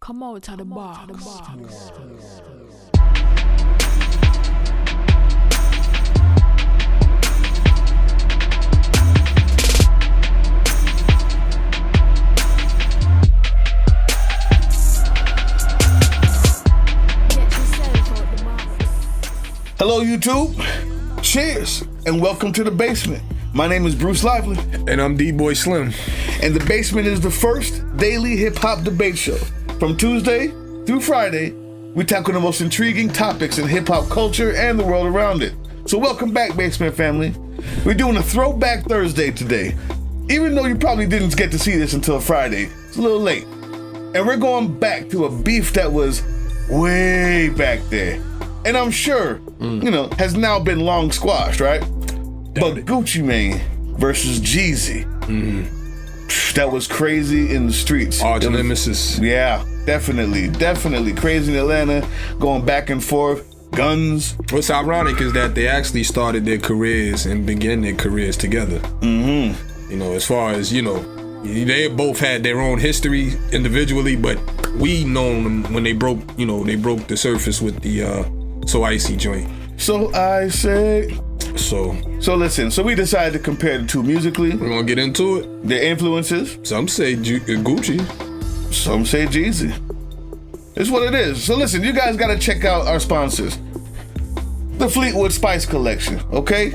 Come out of the box. Hello YouTube, cheers and welcome to The Basement. My name is Bruce Lively. And I'm D-Boy Slim. And The Basement is the first daily hip-hop debate show. From Tuesday through Friday, we tackle the most intriguing topics in hip-hop culture and the world around it. So welcome back, Basement family. We're doing a Throwback Thursday today. Even though you probably didn't get to see this until Friday, it's a little late. And we're going back to a beef that was way back there. And I'm sure, has now been long squashed, right? But Gucci Mane versus Jeezy. That was crazy in the streets. Arch nemesis. Yeah, definitely crazy in Atlanta, going back and forth, guns. What's ironic is that they actually started their careers and began their careers together. As far as, they both had their own history individually, but we know them when they broke the surface with the So Icy joint. So I say. So listen, so we decided to compare the two musically. We're gonna get into it. Their influences. Some say Gucci. Some say Jeezy. It's what it is. So listen, you guys gotta check out our sponsors. The Fleetwood Spice Collection, okay?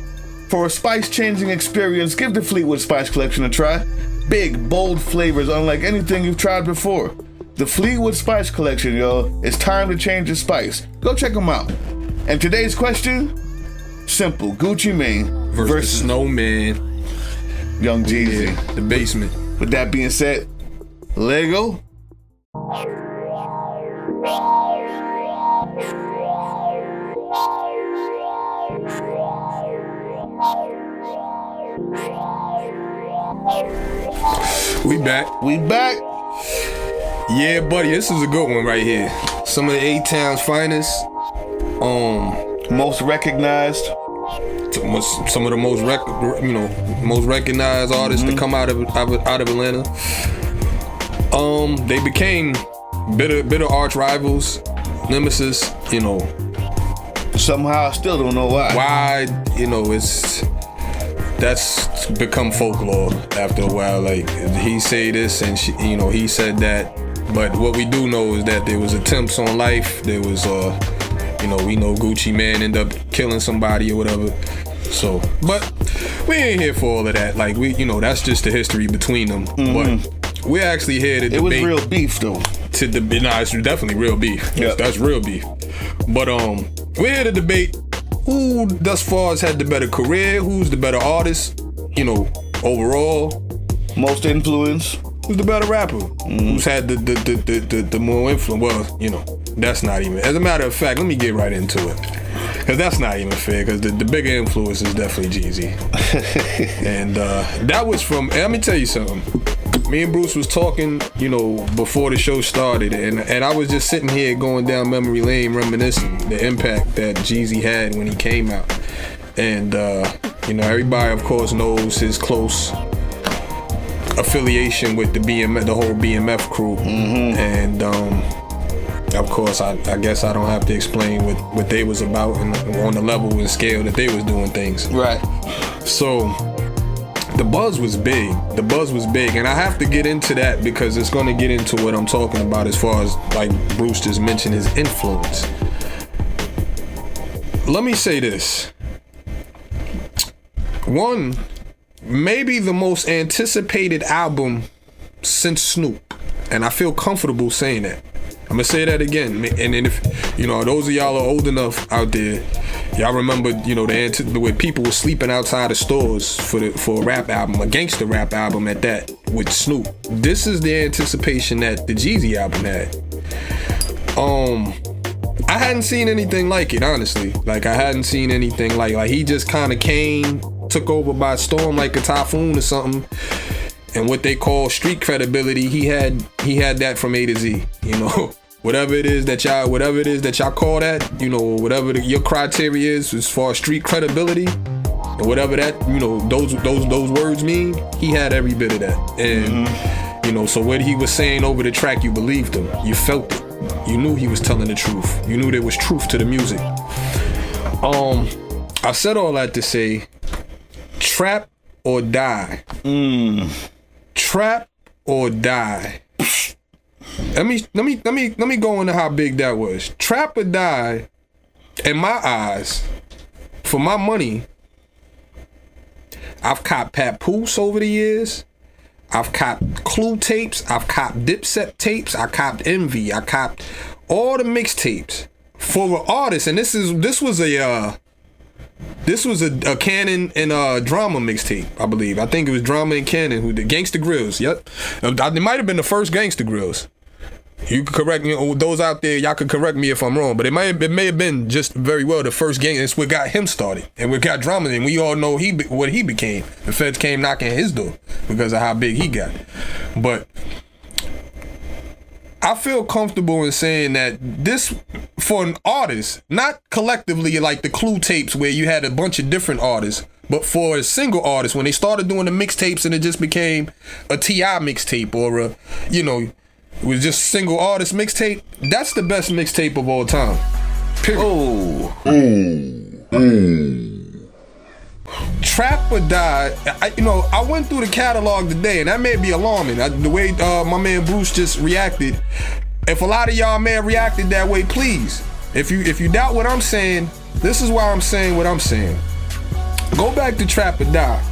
For a spice-changing experience, give the Fleetwood Spice Collection a try. Big, bold flavors unlike anything you've tried before. The Fleetwood Spice Collection, yo. It's time to change your spice. Go check them out. And today's question? Simple. Gucci Mane versus Snowman. Young Jeezy. Yeah, The Basement. With that being said, Lego. We back. Yeah, buddy, this is a good one right here. Some of the A-Town's finest. Most recognized. Some of the most recognized artists to come out of Atlanta. They became bitter arch rivals, nemesis. Somehow I still don't know why. That's become folklore after a while. Like he say this and he said that. But what we do know is that there was attempts on life. There was we know Gucci Mane ended up killing somebody or whatever. So, but we ain't here for all of that. Like that's just the history between them. But we're actually here to debate. It was real beef though. It's definitely real beef. Yep. That's real beef. But we're here to debate who thus far has had the better career, who's the better artist, overall. Most influence. Who's the better rapper? Who's had the more influence? Well, that's not even. As a matter of fact, let me get right into it. Because that's not even fair, because the bigger influence is definitely Jeezy. And that was from, let me tell you something. Me and Bruce was talking, before the show started, and I was just sitting here going down memory lane reminiscing the impact that Jeezy had when he came out. And, everybody, of course, knows his close affiliation with the whole BMF crew. And, of course, I guess I don't have to explain what they was about and on the level and scale that they was doing things. Right. So the buzz was big, and I have to get into that because it's going to get into what I'm talking about as far as, like Bruce just mentioned, his influence. Let me say this. One, maybe the most anticipated album since Snoop, and I feel comfortable saying that. I'm gonna say that again, and if those of y'all are old enough out there, y'all remember where people were sleeping outside of stores for a rap album, a gangster rap album at that, with Snoop. This is the anticipation that the Jeezy album had. I hadn't seen anything like it, honestly. Like I hadn't seen anything like he just kind of came, took over by storm like a typhoon or something. And what they call street credibility, he had that from A to Z. Whatever it is that y'all call that, whatever your criteria is as far as street credibility, and whatever that, those words mean, he had every bit of that. And You know, so what he was saying over the track, you believed him. You felt it. You knew he was telling the truth. You knew there was truth to the music. I said all that to say, trap or die. Trap or die. Let me go into how big that was. Trap or die, in my eyes, for my money, I've copped Papoose over the years. I've copped Clue tapes. I've copped Dipset tapes. I copped Envy. I copped all the mixtapes for an artist. And this was a Cannon and Drama mixtape, I believe. I think it was Drama and Cannon who did Gangsta Grills. Yep, it might have been the first Gangsta Grills. You could correct me, those out there, y'all could correct me if I'm wrong, but it may have been just very well the first gang. It's what got him started, and what got Drama, and we all know what he became. The feds came knocking at his door because of how big he got. But I feel comfortable in saying that this, for an artist, not collectively like the Clue tapes where you had a bunch of different artists, but for a single artist, when they started doing the mixtapes and it just became a T.I. mixtape or a, you know, it was just single artist mixtape, that's the best mixtape of all time. Period. Trap or die, I went through the catalog today, and that may be alarming. The way my man Bruce just reacted. If a lot of y'all may have reacted that way, please. If you doubt what I'm saying, this is why I'm saying what I'm saying. Go back to Trap or Die.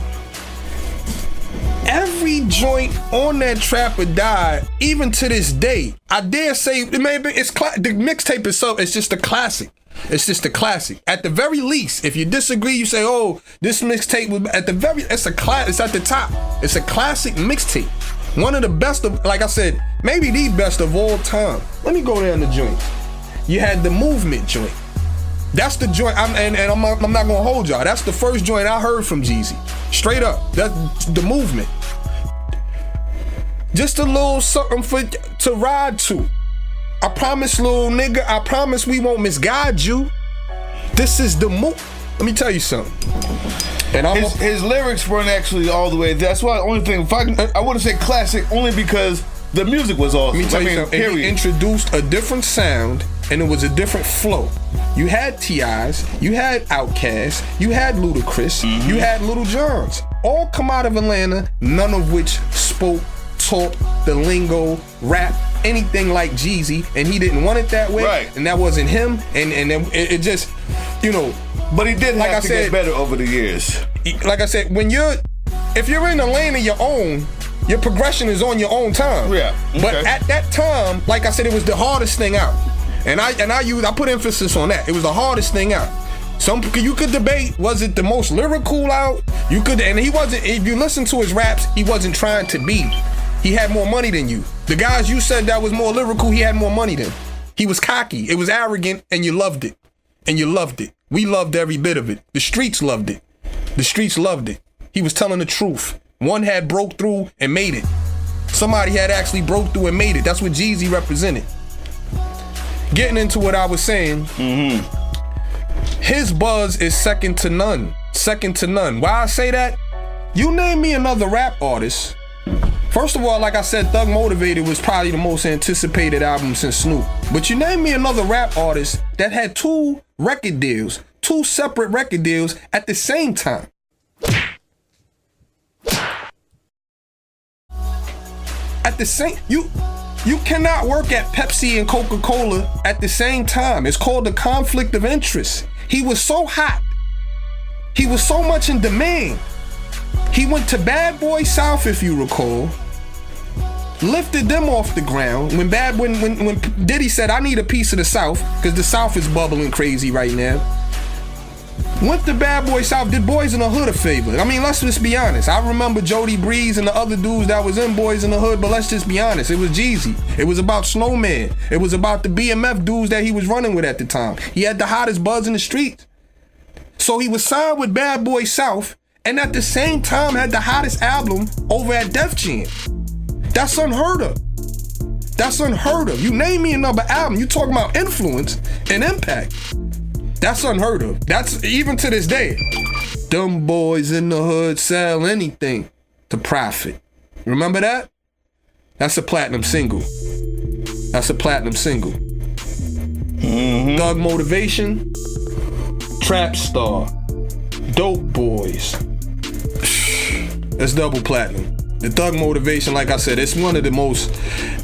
Every joint on that Trap or Die, even to this day, I dare say it may have been, the mixtape itself is just a classic. It's just a classic. At the very least, if you disagree, you say, "Oh, this mixtape was at the very." It's at the top. It's a classic mixtape. One of the best of, like I said, maybe the best of all time. Let me go down the joint. You had the Movement joint. That's the joint. I'm not gonna hold y'all. That's the first joint I heard from Jeezy. Straight up. That's the Movement. Just a little something to ride to. I promise, little nigga, I promise we won't misguide you. This is the move. Let me tell you something. And his lyrics weren't actually all the way. That's why the only thing, I wouldn't say classic, only because the music was awesome. Let me tell you something. Period. He introduced a different sound, and it was a different flow. You had T.I.'s, you had Outkast, you had Ludacris, you had Little Johns. All come out of Atlanta, none of which spoke, talk, the lingo, rap, anything like Jeezy, and he didn't want it that way, right? And that wasn't him, and it just, you know. But he did, like I said, get better over the years. Like I said, if you're in a lane of your own, your progression is on your own time. Yeah. Okay. But at that time, like I said, it was the hardest thing out, and I put emphasis on that. It was the hardest thing out. You could debate, was it the most lyrical out? And he wasn't. If you listen to his raps, he wasn't trying to be. He had more money than you. The guys you said that was more lyrical, he had more money than. He was cocky. It was arrogant, and you loved it. And you loved it. We loved every bit of it. The streets loved it. The streets loved it. He was telling the truth. One had broke through and made it. Somebody had actually broke through and made it. That's what Jeezy represented. Getting into what I was saying, his buzz is second to none. Second to none. Why I say that? You name me another rap artist. First of all, like I said, Thug Motivated was probably the most anticipated album since Snoop. But you name me another rap artist that had two separate record deals at the same time. You cannot work at Pepsi and Coca-Cola at the same time. It's called the conflict of interest. He was so hot. He was so much in demand. He went to Bad Boy South, if you recall, lifted them off the ground when Diddy said, "I need a piece of the South," because the South is bubbling crazy right now. Went to Bad Boy South, did Boys in the Hood a favor. I mean, let's just be honest. I remember Jody Breeze and the other dudes that was in Boys in the Hood, but let's just be honest. It was Jeezy. It was about Snowman. It was about the BMF dudes that he was running with at the time. He had the hottest buzz in the streets. So he was signed with Bad Boy South, and at the same time had the hottest album over at Def Jam. That's unheard of. That's unheard of. You name me another album, you talking about influence and impact. That's unheard of. That's even to this day. Them boys in the hood sell anything to profit. Remember that? That's a platinum single. Thug Motivation, Trap Star, Dope Boys. That's double platinum. The Thug Motivation, like I said, it's one of the most,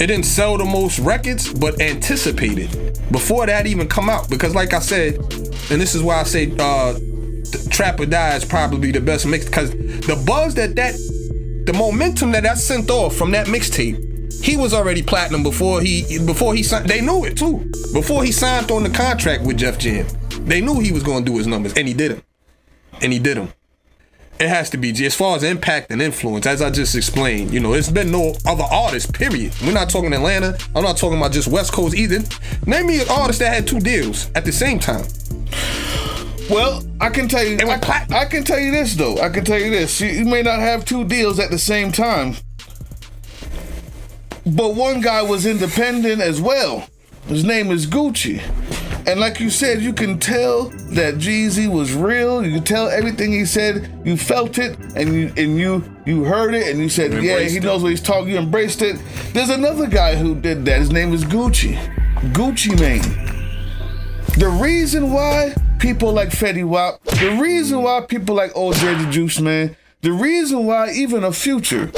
it didn't sell the most records, but anticipated before that even come out. Because like I said, and this is why I say Trap or Die is probably the best mix, because the buzz the momentum that sent off from that mixtape, he was already platinum before he signed. They knew it too. Before he signed on the contract with Def Jam, they knew he was going to do his numbers, and he did them. It has to be, as far as impact and influence, as I just explained. You know, it's been no other artist, period. We're not talking Atlanta. I'm not talking about just West Coast either. Name me an artist that had 2 deals at the same time. Well, I can tell you. I can tell you this though. You may not have 2 deals at the same time, but one guy was independent as well. His name is Gucci. And like you said, you can tell that Jeezy was real. You can tell everything he said. You felt it, and you heard it, and you said, yeah, he knows what he's talking. You embraced it. There's another guy who did that. His name is Gucci Mane. The reason why people like Fetty Wap, the reason why people like OJ the Juice Man, the reason why even a Future,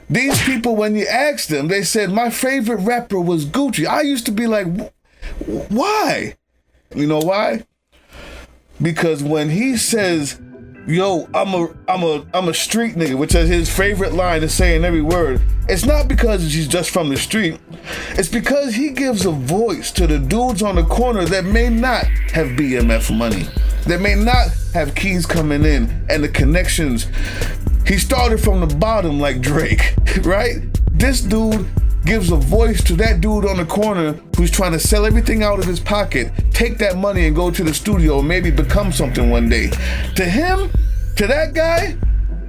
these people, when you ask them, they said, my favorite rapper was Gucci. I used to be like, why? You know why? Because when he says, yo, I'm a street nigga, which is his favorite line to say in every word, it's not because he's just from the street. It's because he gives a voice to the dudes on the corner that may not have BMF money, that may not have keys coming in and the connections. He started from the bottom like Drake, right? This dude gives a voice to that dude on the corner who's trying to sell everything out of his pocket, take that money and go to the studio and maybe become something one day. To him, to that guy,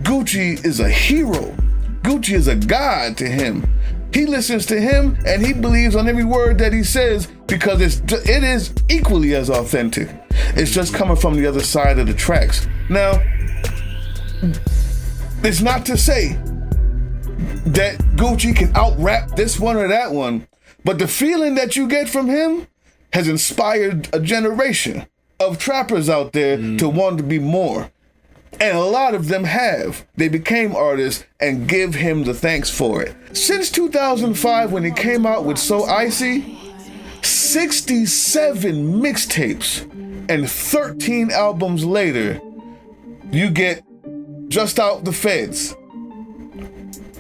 Gucci is a hero. Gucci is a god to him. He listens to him and he believes on every word that he says because it is equally as authentic. It's just coming from the other side of the tracks. Now, it's not to say that Gucci can out-rap this one or that one, but the feeling that you get from him has inspired a generation of trappers out there to want to be more. And a lot of them have. They became artists and give him the thanks for it. Since 2005, when he came out with So Icy, 67 mixtapes, and 13 albums later, you get Just Out the Feds.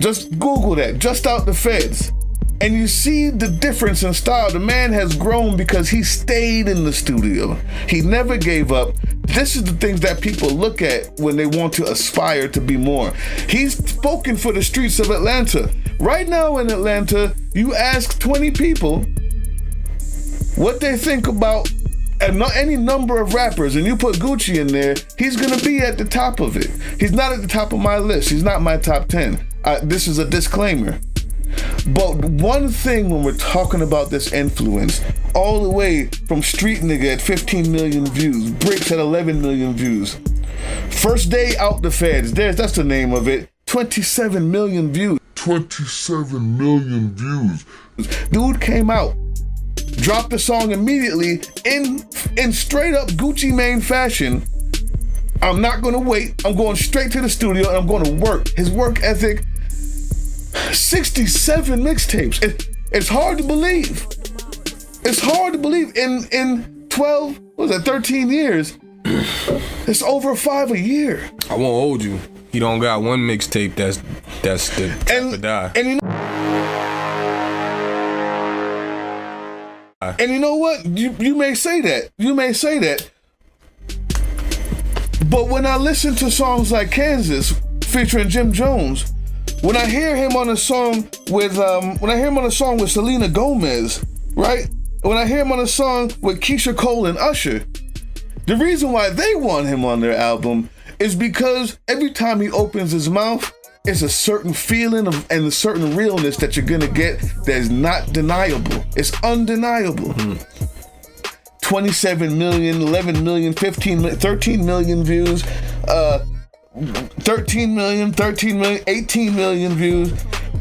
Just Google that, Just Out the Feds. And you see the difference in style. The man has grown because he stayed in the studio. He never gave up. This is the things that people look at when they want to aspire to be more. He's spoken for the streets of Atlanta. Right now in Atlanta, you ask 20 people what they think about any number of rappers, and you put Gucci in there, he's gonna be at the top of it. He's not at the top of my list. He's not my top 10. This is a disclaimer. But one thing when we're talking about this influence, all the way from Street Nigga at 15 million views, Bricks at 11 million views, First Day Out the Feds, that's the name of it, 27 million views. 27 million views. Dude came out, dropped the song immediately in straight up Gucci Mane fashion. I'm not gonna wait. I'm going straight to the studio and I'm gonna work. His work ethic, 67 mixtapes. It's hard to believe. It's hard to believe in 12, 13 years. It's over 5 a year. I won't hold you. You don't got one mixtape that's the Trap or Die. And you know what? You may say that. You may say that. But when I listen to songs like Kansas featuring Jim Jones, when I hear him on a song with Selena Gomez, right? When I hear him on a song with Keisha Cole and Usher, the reason why they want him on their album is because every time he opens his mouth, it's a certain feeling and a certain realness that you're gonna get that is not deniable. It's undeniable. 27 million, 11 million, 15 million, 13 million views, 13 million, 18 million views.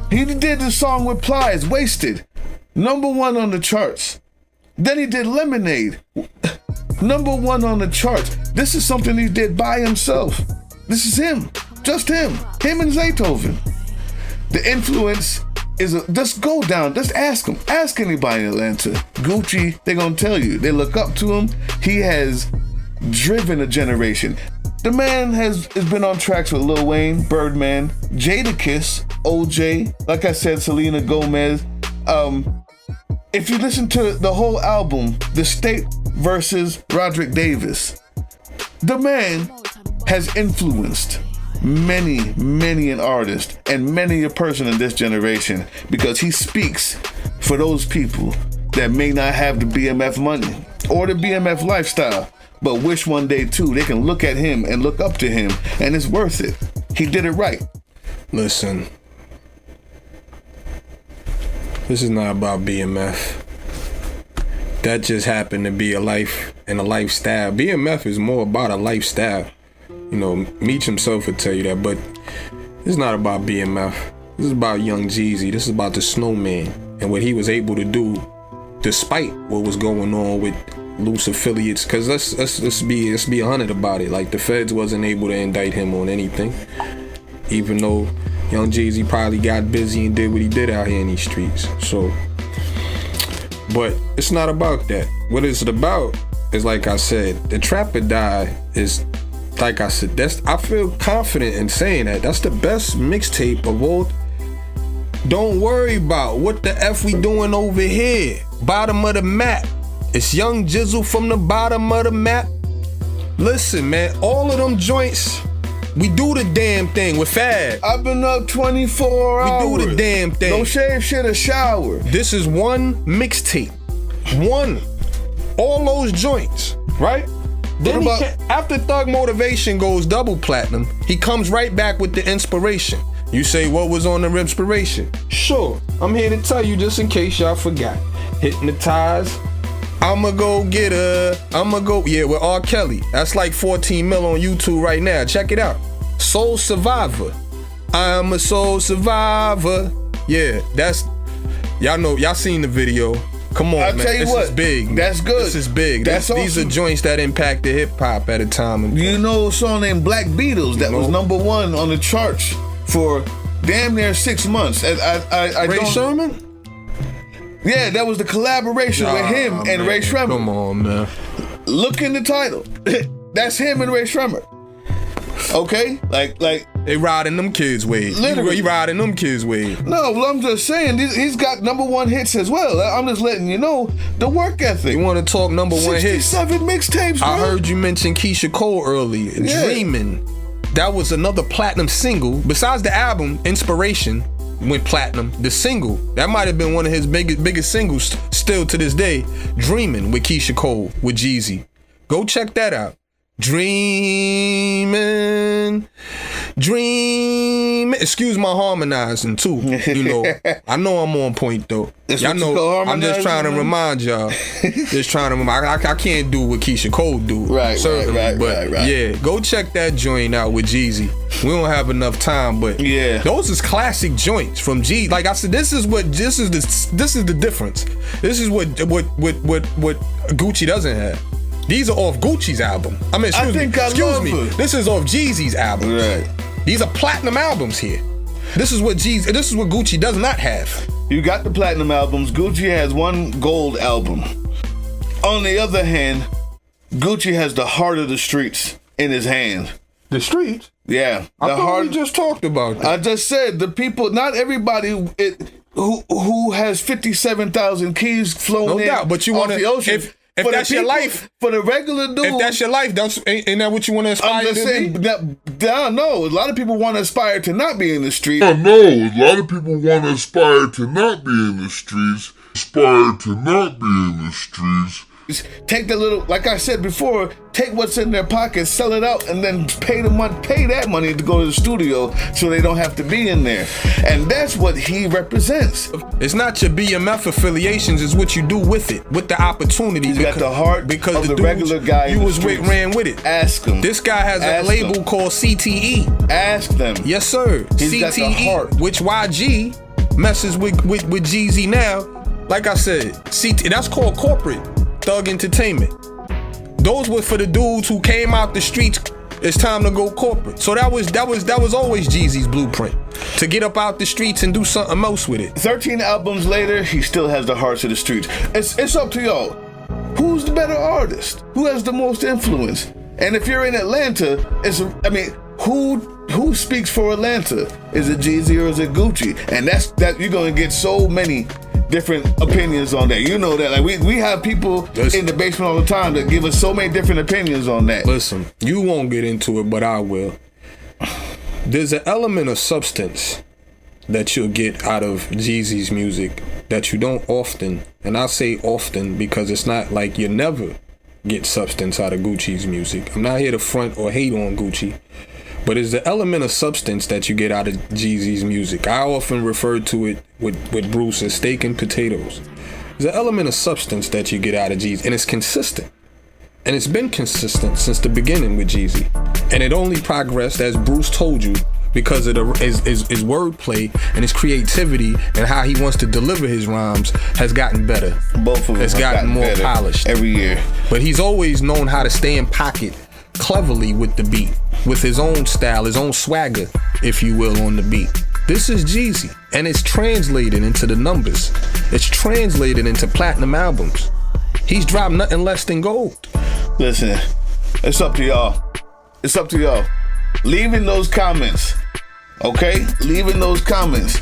He did the song with Plies, Wasted, #1 on the charts. Then he did Lemonade, #1 on the charts. This is something he did by himself. This is him, just him and Zaytoven. The influence is just go down, just ask him. Ask anybody in Atlanta. Gucci, they're gonna tell you. They look up to him. He has driven a generation. The man has been on tracks with Lil Wayne, Birdman, Jadakiss, OJ, like I said, Selena Gomez. If you listen to the whole album, The State versus Roderick Davis, the man has influenced many an artist and many a person in this generation because he speaks for those people that may not have the BMF money or the BMF lifestyle, but wish one day too they can look at him and look up to him, and it's worth it. He did it right. Listen, this is not about BMF. That just happened to be a life and a lifestyle. BMF is more about a lifestyle. You know, Meech himself would tell you that, but it's not about BMF. This is about Young Jeezy. This is about the Snowman and what he was able to do despite what was going on with loose affiliates. Cause let's be 100 about it. Like, the feds wasn't able to indict him on anything, even though Young Jeezy probably got busy and did what he did out here in these streets. So, but it's not about that. What it's about is, like I said, the Trap or Die is, like I said, I feel confident in saying that. That's the best mixtape of all. Don't worry about what the F we doing over here. Bottom of the map. It's Young Jizzle from the bottom of the map. Listen, man, all of them joints, we do the damn thing with Fab. I've been up 24 hours. We do the damn thing. Don't shave shit or shower. This is one mixtape. One. All those joints, right? Then after Thug Motivation goes double platinum, he comes right back with the inspiration. You say, what was on the inspiration? Sure, I'm here to tell you just in case y'all forgot. Hypnotize, I'ma go get her, with R. Kelly. That's like 14 mil on YouTube right now. Check it out. Soul Survivor. I'm a soul survivor. Yeah, that's, y'all know, y'all seen the video. Come on, man. This is big. That's good. This is big. That's awesome. These are joints that impacted hip hop at a time. You know a song named Black Beatles that was #1 on the charts for damn near 6 months. Ray Sherman? Yeah, that was the collaboration with him and Ray Shremmer. Come on, man. Look in the title. That's him and Ray Shremmer. Okay? Like they riding them kids' ways. Literally. He riding them kids' ways. No, well, I'm just saying, he's got #1 hits as well. I'm just letting you know the work ethic. You want to talk #1 hits? 67 mixtapes, bro. I heard you mention Keisha Cole earlier. Yeah. Dreamin'. That was another platinum single. Besides the album, Inspiration went platinum. The single, that might have been one of his biggest singles still to this day. Dreamin' with Keisha Cole, with Jeezy. Go check that out. Dreamin'. Excuse my harmonizing too. You know, I know I'm on point though. Y'all know I'm just trying to remind y'all. I can't do what Keisha Cole do. Right. Yeah, go check that joint out with Jeezy. We don't have enough time, but yeah, those is classic joints from G. Like I said, this is the difference. This is what Gucci doesn't have. These are off Gucci's album. I mean, excuse me. This is off Jeezy's album. Right. These are platinum albums here. This is what Gucci does not have. You got the platinum albums. Gucci has one gold album. On the other hand, Gucci has the heart of the streets in his hand. The streets? Yeah. I thought we just talked about that. I just said the people, not everybody who has 57,000 keys flown no in doubt, but you off the ocean. If that's your life, for the regular dude, if that's your life, ain't that what you want to aspire to be? No, a lot of people want to aspire to not be in the streets. I know, a lot of people want to aspire to not be in the streets. Take the little, like I said before, take what's in their pockets, sell it out, and then pay that money to go to the studio so they don't have to be in there. And that's what he represents. It's not your BMF affiliations, it's what you do with it, with the opportunity. He's got the heart of the regular guy you was with ran with it. Ask him. This guy has a label called CTE. Ask them. Yes, sir. He's CTE, got the heart. which YG messes with Jeezy now, like I said, that's called corporate thug entertainment. Those were for the dudes who came out the streets. It's time to go corporate. So that was always Jeezy's blueprint, to get up out the streets and do something else with it. 13 albums later, he still has the hearts of the streets. It's up to y'all. Who's the better artist? Who has the most influence? And if you're in Atlanta, who speaks for Atlanta? Is it Jeezy or is it Gucci? And that you're gonna get so many different opinions on that. You know that, like we have people in the basement all the time that give us so many different opinions on that. Listen, you won't get into it, but I will. There's an element of substance that you'll get out of Jeezy's music that you don't often, and I say often because it's not like you never get substance out of Gucci's music. I'm not here to front or hate on Gucci, but it's the element of substance that you get out of Jeezy's music. I often refer to it with Bruce as steak and potatoes. There's an element of substance that you get out of Jeezy, and it's consistent. And it's been consistent since the beginning with Jeezy. And it only progressed, as Bruce told you, because of his wordplay and his creativity and how he wants to deliver his rhymes has gotten better. Both of them has gotten more polished every year. But he's always known how to stay in pocket cleverly with the beat, with his own style, his own swagger, if you will, on the beat. This is Jeezy, and it's translated into the numbers. It's translated into platinum albums. He's dropped nothing less than gold. Listen, it's up to y'all. It's up to y'all. Leave in those comments. Okay? Leave in those comments.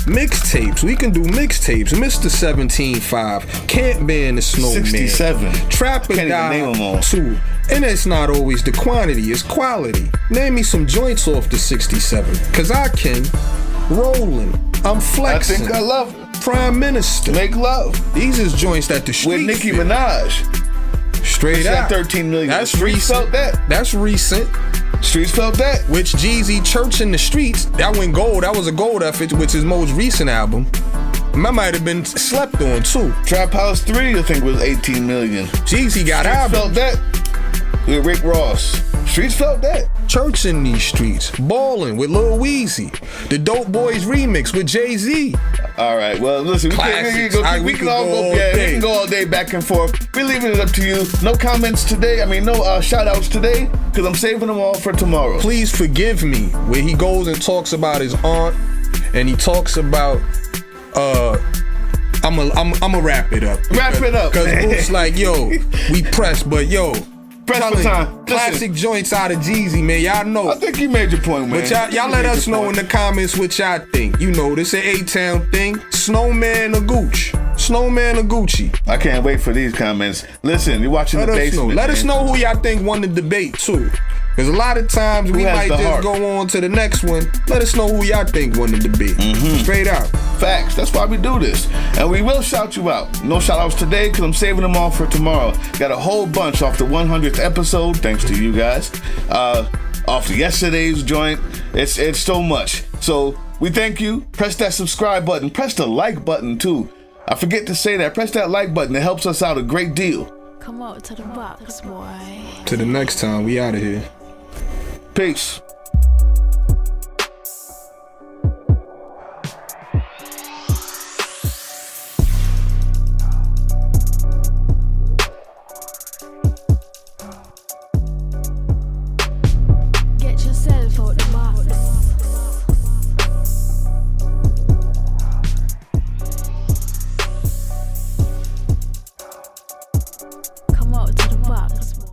Mixtapes. We can do mixtapes. Mr. 17.5. Can't ban the Snowman. 67. Trapper Can't even name them all. 2. And it's not always the quantity, it's quality. Name me some joints off the 67. Cause I can. Rolling. I'm flexing. I think I love it. Prime Minister. Make love. These is joints that the streets with Nicki feel. Minaj. Straight out. 13 million. That's Streets recent. felt that. That's recent. Streets felt that. Which Jeezy, Church in the Streets, that went gold. That was a gold effort, which his most recent album. That might have been slept on too. Trap House 3, I think, was 18 million. Jeezy got Streets albums. felt that. With Rick Ross. Streets felt that. Church in these streets. Ballin' with Lil Weezy. The Dope Boys remix with Jay-Z. All right, well, listen, we can go all day back and forth. We're leaving it up to you. No comments today. No shout outs today, because I'm saving them all for tomorrow. Please forgive me, where he goes and talks about his aunt, and he talks about, I'ma wrap it up. Wrap it up. Because Bruce like, yo, we pressed, but yo, press for time. Classic joints out of Jeezy, man. Y'all know. I think you made your point, man. But y'all let us know in the comments what y'all think. You know, this an A-Town thing. Snowman or Gooch? Snowman or Gucci? I can't wait for these comments. Listen, you're watching The Basement. Let us know who y'all think won the debate, too. Because a lot of times we might just go on to the next one. Let us know who y'all think won the debate. Straight out. Facts. That's why we do this. And we will shout you out. No shout outs today because I'm saving them all for tomorrow. Got a whole bunch off the 100th episode, thanks to you guys. Off yesterday's joint. It's so much. So we thank you. Press that subscribe button. Press the like button too. I forget to say that. Press that like button. It helps us out a great deal. Come out to the box, boy. To the next time. We out of here. Peace. Get yourself out the box. Come out to the box, boy.